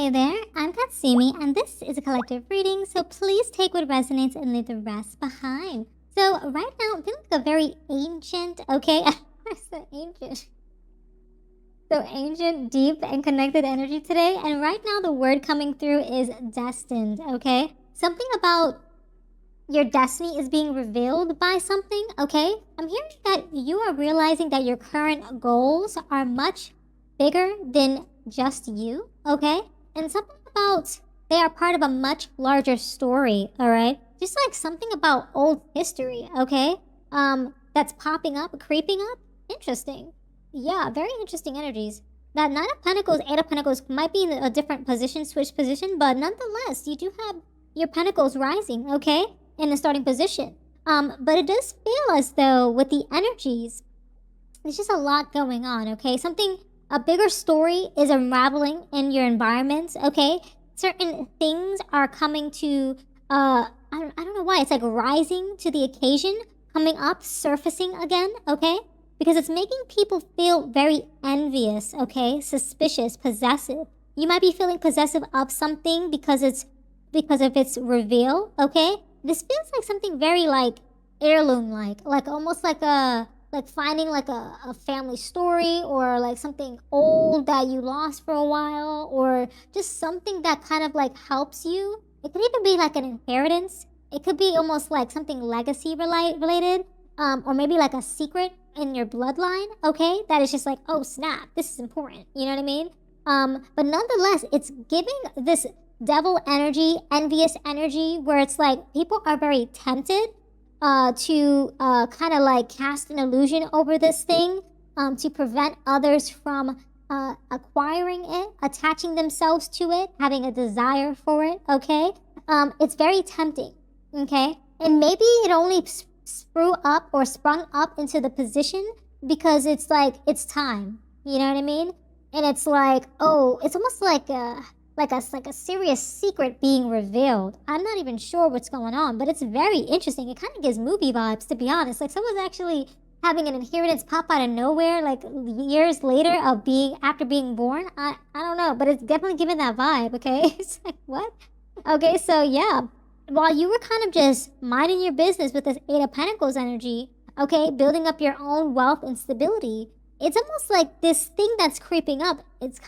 Hey there, I'm Katsumi, and this is a collective reading, so please take what resonates and leave the rest behind. So, right now, I'm feeling like a very ancient, okay? So ancient. So ancient, deep, and connected energy today, and right now, the word coming through is destined, okay? Something about your destiny is being revealed by something, okay? I'm hearing that you are realizing that your current goals are much bigger than just you, okay? And something about they are part of a much larger story, all right? Just like something about old history, okay? That's popping up, creeping up. Interesting. Yeah, very interesting energies. That Nine of Pentacles, Eight of Pentacles might be in a different position, switch position, but nonetheless, you do have your Pentacles rising, okay? In a starting position. But it does feel as though with the energies, there's just a lot going on, okay? A bigger story is unraveling in your environment, okay? Certain things are coming to, I don't know why, it's like rising to the occasion, coming up, surfacing again, okay? Because it's making people feel very envious, okay? Suspicious, possessive. You might be feeling possessive of something because of its reveal, okay? This feels like something very like heirloom like almost like finding like a family story or like something old that you lost for a while or just something that kind of like helps you. It could even be like an inheritance. It could be almost like something legacy related, or maybe like a secret in your bloodline, okay? That is just like, oh snap, this is important. You know what I mean? But nonetheless, it's giving this devil energy, envious energy, where it's like people are very tempted to kind of like cast an illusion over this thing, to prevent others from acquiring it, attaching themselves to it, having a desire for it, okay? It's very tempting, okay? And maybe it only sprung up into the position because it's like, it's time, you know what I mean? And it's like, oh, it's almost like a serious secret being revealed. I'm not even sure what's going on, but it's very interesting. It kind of gives movie vibes, to be honest. Like someone's actually having an inheritance pop out of nowhere, like years later after being born. I don't know, but it's definitely giving that vibe. Okay, it's like what? Okay, so yeah, while you were kind of just minding your business with this Eight of Pentacles energy, okay, building up your own wealth and stability, it's almost like this thing that's creeping up. It's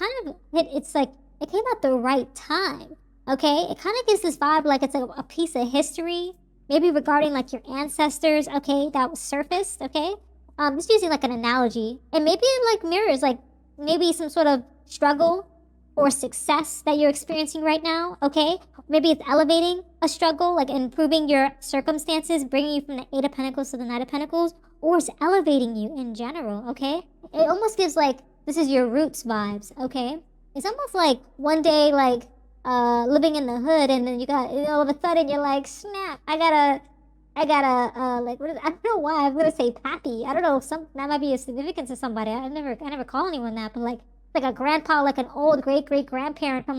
like it came at the right time, okay? It kind of gives this vibe like it's a piece of history, maybe regarding like your ancestors, okay, that was surfaced, okay? Just using like an analogy. And maybe it like mirrors like maybe some sort of struggle or success that you're experiencing right now, okay? Maybe it's elevating a struggle, like improving your circumstances, bringing you from the Eight of Pentacles to the Knight of Pentacles, or it's elevating you in general, okay? It almost gives like, this is your roots vibes, okay? It's almost like one day, like, living in the hood, and then all of a sudden you're like, snap, I gotta, like, I don't know why I'm gonna say pappy. I don't know, that might be a significance to somebody. I never call anyone that, but like a grandpa, like an old great grandparent from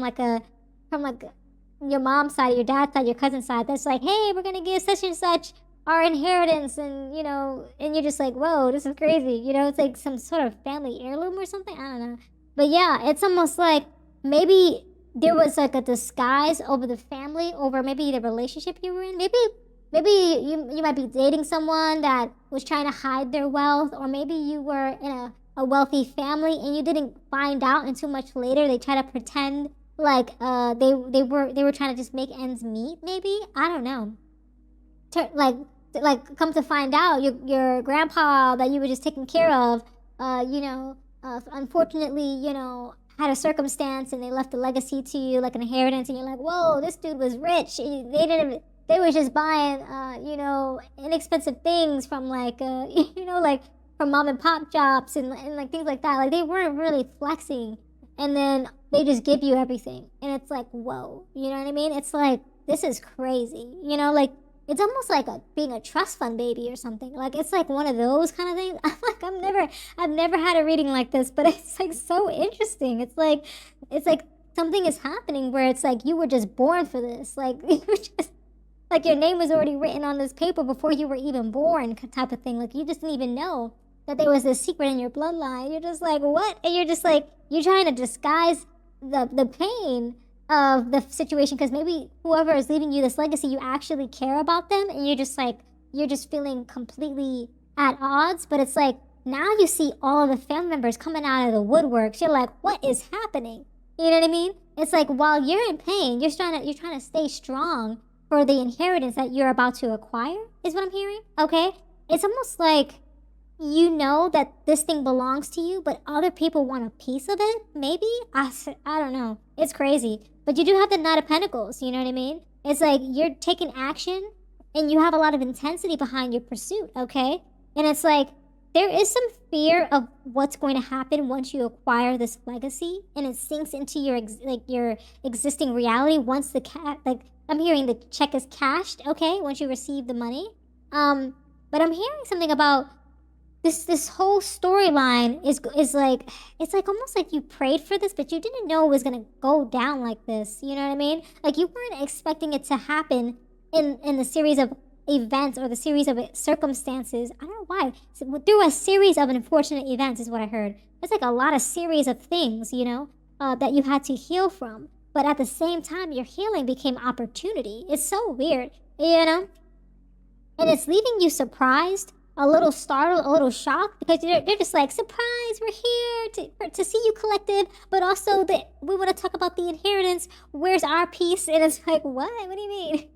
your mom's side, your dad's side, your cousin's side, that's like, hey, we're gonna give such and such our inheritance, and and you're just like, whoa, this is crazy. It's like some sort of family heirloom or something. I don't know. But yeah, it's almost like maybe there was like a disguise over the family, over maybe the relationship you were in. Maybe you might be dating someone that was trying to hide their wealth, or maybe you were in a wealthy family and you didn't find out until much later. They try to pretend like they were trying to just make ends meet. Maybe, I don't know. Come to find out, your grandpa that you were just taking care of, unfortunately, had a circumstance and they left a legacy to you, like an inheritance, and you're like, whoa, this dude was rich. They were just buying, inexpensive things from like, like from mom and pop shops and like things like that. Like they weren't really flexing, and then they just give you everything, and it's like, whoa, you know what I mean? It's like, this is crazy, like. It's almost like being a trust fund baby or something. Like it's like one of those kind of things. I've never had a reading like this, but it's like so interesting. It's like something is happening where it's like you were just born for this. Like you were just like your name was already written on this paper before you were even born, type of thing. Like you just didn't even know that there was this secret in your bloodline. You're just like, what? And you're just like, you're trying to disguise the pain of the situation, because maybe whoever is leaving you this legacy, you actually care about them, and you're just feeling completely at odds. But it's like now you see all of the family members coming out of the woodworks. You're like, what is happening? You know what I mean? It's like while you're in pain, you're trying to stay strong for the inheritance that you're about to acquire, is what I'm hearing. Okay? It's almost like you know that this thing belongs to you, but other people want a piece of it, maybe? I don't know. It's crazy. But you do have the Knight of Pentacles, you know what I mean? It's like you're taking action and you have a lot of intensity behind your pursuit, okay? And it's like there is some fear of what's going to happen once you acquire this legacy and it sinks into your existing reality once I'm hearing the check is cashed, okay? Once you receive the money. But I'm hearing something about this whole storyline is like, it's like almost like you prayed for this, but you didn't know it was gonna go down like this. You know what I mean? Like you weren't expecting it to happen in the series of events or the series of circumstances. I don't know why. So, through a series of unfortunate events is what I heard. It's like a lot of series of things, you know, that you had to heal from. But at the same time, your healing became opportunity. It's so weird, you know? And it's leaving you surprised, a little startled, a little shocked, because they're just like, surprise, we're here to see you collective, but also that we want to talk about the inheritance. Where's our piece? And it's like, what? What do you mean?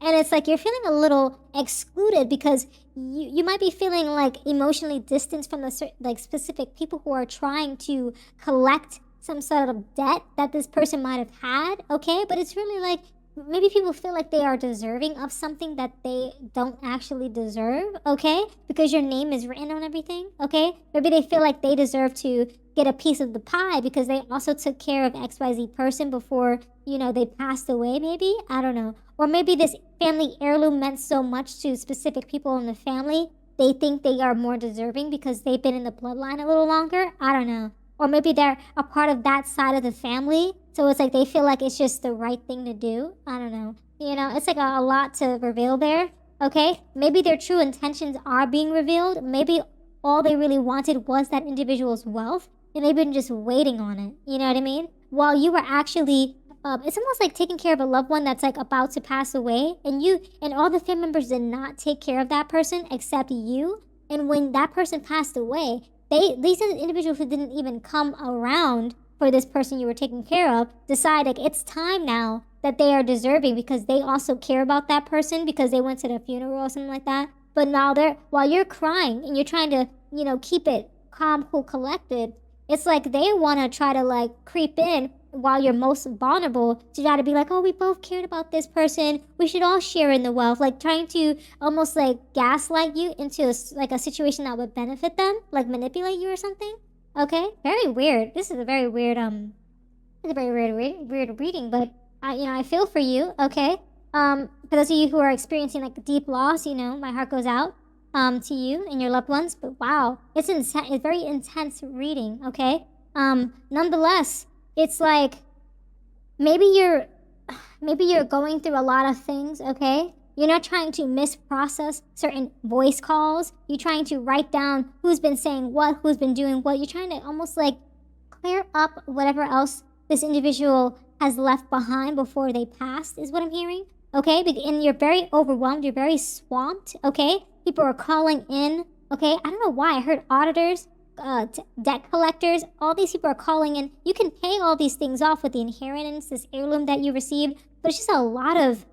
And it's like you're feeling a little excluded because you might be feeling like emotionally distanced from the like specific people who are trying to collect some sort of debt that this person might have had, okay? But it's really like maybe people feel like they are deserving of something that they don't actually deserve, okay? Because your name is written on everything, okay? Maybe they feel like they deserve to get a piece of the pie because they also took care of XYZ person before, you know, they passed away, maybe? I don't know. Or maybe this family heirloom meant so much to specific people in the family, they think they are more deserving because they've been in the bloodline a little longer. I don't know. Or maybe they're a part of that side of the family, so it's like they feel like it's just the right thing to do. I don't know. You know, it's like a lot to reveal there, okay? Maybe their true intentions are being revealed. Maybe all they really wanted was that individual's wealth, and they've been just waiting on it. You know what I mean? While you were actually, it's almost like taking care of a loved one that's like about to pass away, and you and all the family members did not take care of that person except you. And when that person passed away, these individuals who didn't even come around for this person you were taking care of decide like it's time now that they are deserving because they also care about that person because they went to the funeral or something like that. But now while you're crying and you're trying to, you know, keep it calm, cool, collected, it's like they want to try to like creep in while you're most vulnerable to try to be like, oh, we both cared about this person, we should all share in the wealth, like trying to almost like gaslight you into a situation that would benefit them, like manipulate you or something. Okay, very weird. This is a very weird it's a very weird reading, but I feel for you. Okay, for those of you who are experiencing like deep loss, you know, my heart goes out to you and your loved ones. But wow, it's very intense reading. Okay, nonetheless, it's like maybe you're going through a lot of things, okay? You're not trying to misprocess certain voice calls. You're trying to write down who's been saying what, who's been doing what. You're trying to almost like clear up whatever else this individual has left behind before they passed, is what I'm hearing, okay? And you're very overwhelmed. You're very swamped, okay? People are calling in, okay? I don't know why. I heard auditors, debt collectors, all these people are calling in. You can pay all these things off with the inheritance, this heirloom that you received, but it's just a lot of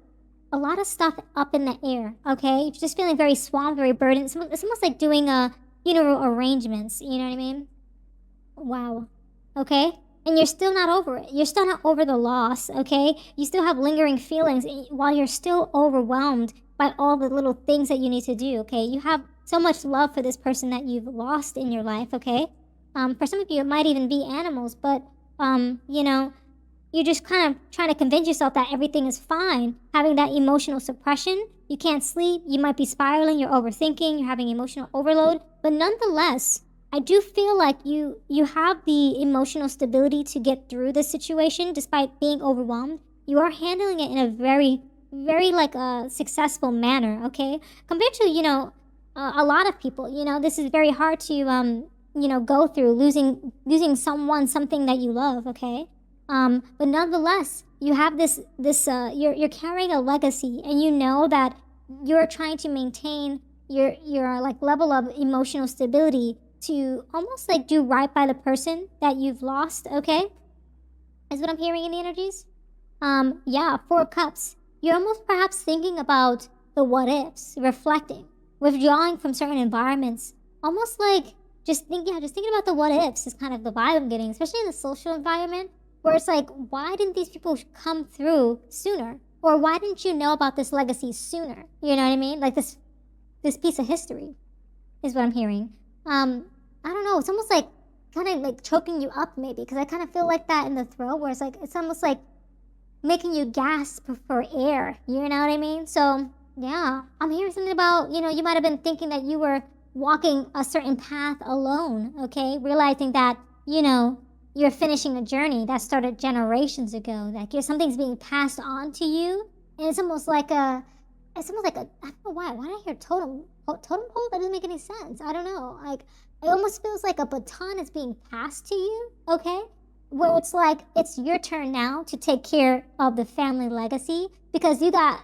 stuff up in the air, okay? You're just feeling very swamped, very burdened. It's almost like doing funeral arrangements, you know what I mean? Wow, okay? And you're still not over it. You're still not over the loss, okay? You still have lingering feelings while you're still overwhelmed by all the little things that you need to do, okay? You have so much love for this person that you've lost in your life, okay? For some of you, it might even be animals, but, you know, you're just kind of trying to convince yourself that everything is fine, having that emotional suppression. You can't sleep, you might be spiraling, you're overthinking, you're having emotional overload, but nonetheless, I do feel like you have the emotional stability to get through this situation despite being overwhelmed. You are handling it in a very, very like a successful manner, okay? Compared to, you know, a lot of people, you know, this is very hard to, you know, go through losing something that you love, okay? But nonetheless, you have you're carrying a legacy, and you know that you're trying to maintain your like level of emotional stability to almost like do right by the person that you've lost, okay? Is what I'm hearing in the energies. Yeah, 4 cups. You're almost perhaps thinking about the what ifs, reflecting, withdrawing from certain environments, almost like just thinking about the what ifs is kind of the vibe I'm getting, especially in the social environment, where it's like, why didn't these people come through sooner? Or why didn't you know about this legacy sooner? You know what I mean? Like this piece of history is what I'm hearing. I don't know. It's almost like kind of like choking you up maybe, because I kind of feel like that in the throat, where it's almost like making you gasp for air. You know what I mean? So yeah, I'm hearing something about, you might have been thinking that you were walking a certain path alone, okay? Realizing that, you're finishing a journey that started generations ago. Like something's being passed on to you. And it's almost like I don't know why. Why did I hear totem pole? That doesn't make any sense. I don't know. Like, it almost feels like a baton is being passed to you, okay? Where it's like, it's your turn now to take care of the family legacy, because you got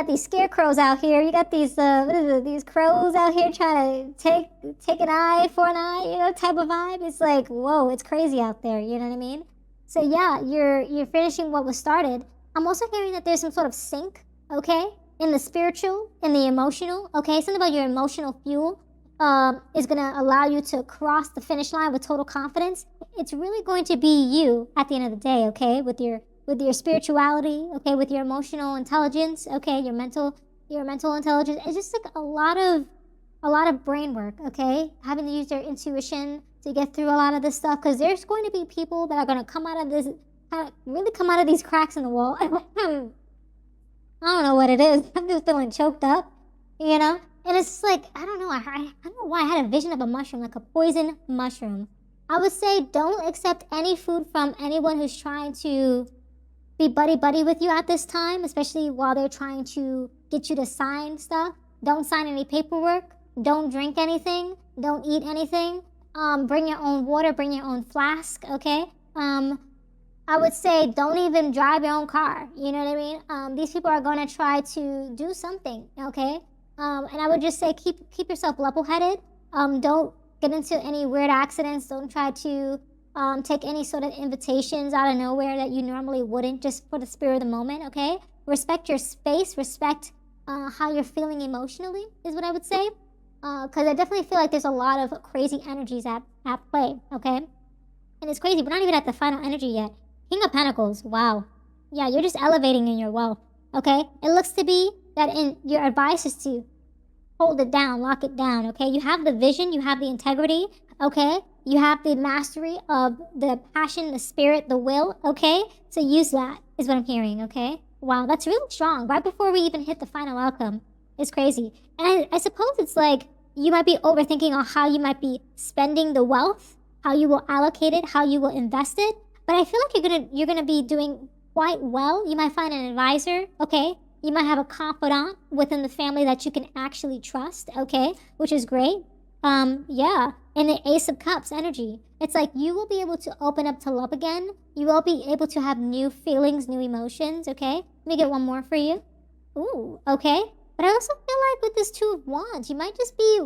these scarecrows out here. You got these crows out here trying to take an eye for an eye, type of vibe. It's like, whoa, it's crazy out there. You know what I mean? So yeah, you're finishing what was started. I'm also hearing that there's some sort of sync, okay, in the spiritual, in the emotional, okay? Something about your emotional fuel is going to allow you to cross the finish line with total confidence. It's really going to be you at the end of the day, okay, with your spirituality, okay, with your emotional intelligence, okay, your mental intelligence. It's just like a lot of brain work, okay, having to use your intuition to get through a lot of this stuff, because there's going to be people that are going to come out of these cracks in the wall. I don't know what it is. I'm just feeling choked up, and it's like, I don't know. I don't know why I had a vision of a mushroom, like a poison mushroom. I would say don't accept any food from anyone who's trying to be buddy with you at this time, especially while they're trying to get you to sign stuff. Don't sign any paperwork. Don't drink anything. Don't eat anything. Bring your own water. Bring your own flask, okay? I would say don't even drive your own car. You know what I mean? These people are going to try to do something, okay? And I would just say keep yourself level-headed. Don't get into any weird accidents. Don't try to take any sort of invitations out of nowhere that you normally wouldn't, just for the spirit of the moment, okay? Respect your space. Respect how you're feeling emotionally is what I would say. Because I definitely feel like there's a lot of crazy energies at play, okay? And it's crazy. We're not even at the final energy yet. King of Pentacles, wow. Yeah, you're just elevating in your wealth, okay? It looks to be that in your advice is to hold it down, lock it down, okay? You have the vision, you have the integrity, okay? You have the mastery of the passion, the spirit, the will, okay? So use that is what I'm hearing, okay? Wow, that's really strong. Right before we even hit the final outcome. It's crazy. And I suppose it's like you might be overthinking on how you might be spending the wealth, how you will allocate it, how you will invest it. But I feel like you're gonna be doing quite well. You might find an advisor, okay? You might have a confidant within the family that you can actually trust, okay? Which is great. Yeah. And the Ace of Cups energy. It's like you will be able to open up to love again. You will be able to have new feelings, new emotions, okay? Let me get one more for you. Ooh, okay. But I also feel like with this Two of Wands, you might just be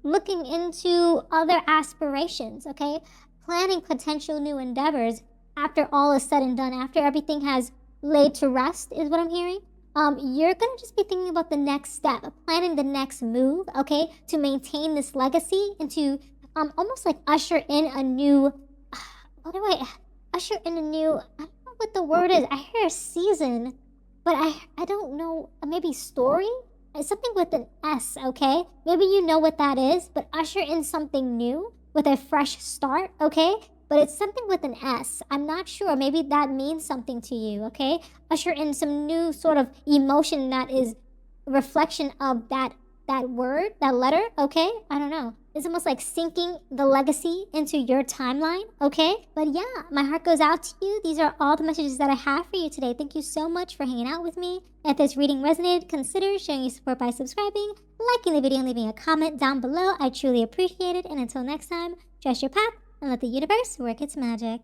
looking into other aspirations, okay? Planning potential new endeavors after all is said and done, after everything has laid to rest, is what I'm hearing. You're going to just be thinking about the next step, planning the next move, okay, to maintain this legacy and to almost like usher in a new, I don't know what the word is. I hear season, but I don't know, maybe story? It's something with an S, okay? Maybe you know what that is, but usher in something new with a fresh start, okay? But it's something with an S. I'm not sure. Maybe that means something to you, okay? Usher in some new sort of emotion that is a reflection of that word, that letter, okay? I don't know. It's almost like syncing the legacy into your timeline, okay? But yeah, my heart goes out to you. These are all the messages that I have for you today. Thank you so much for hanging out with me. If this reading resonated, consider showing your support by subscribing, liking the video, and leaving a comment down below. I truly appreciate it. And until next time, trust your path and let the universe work its magic.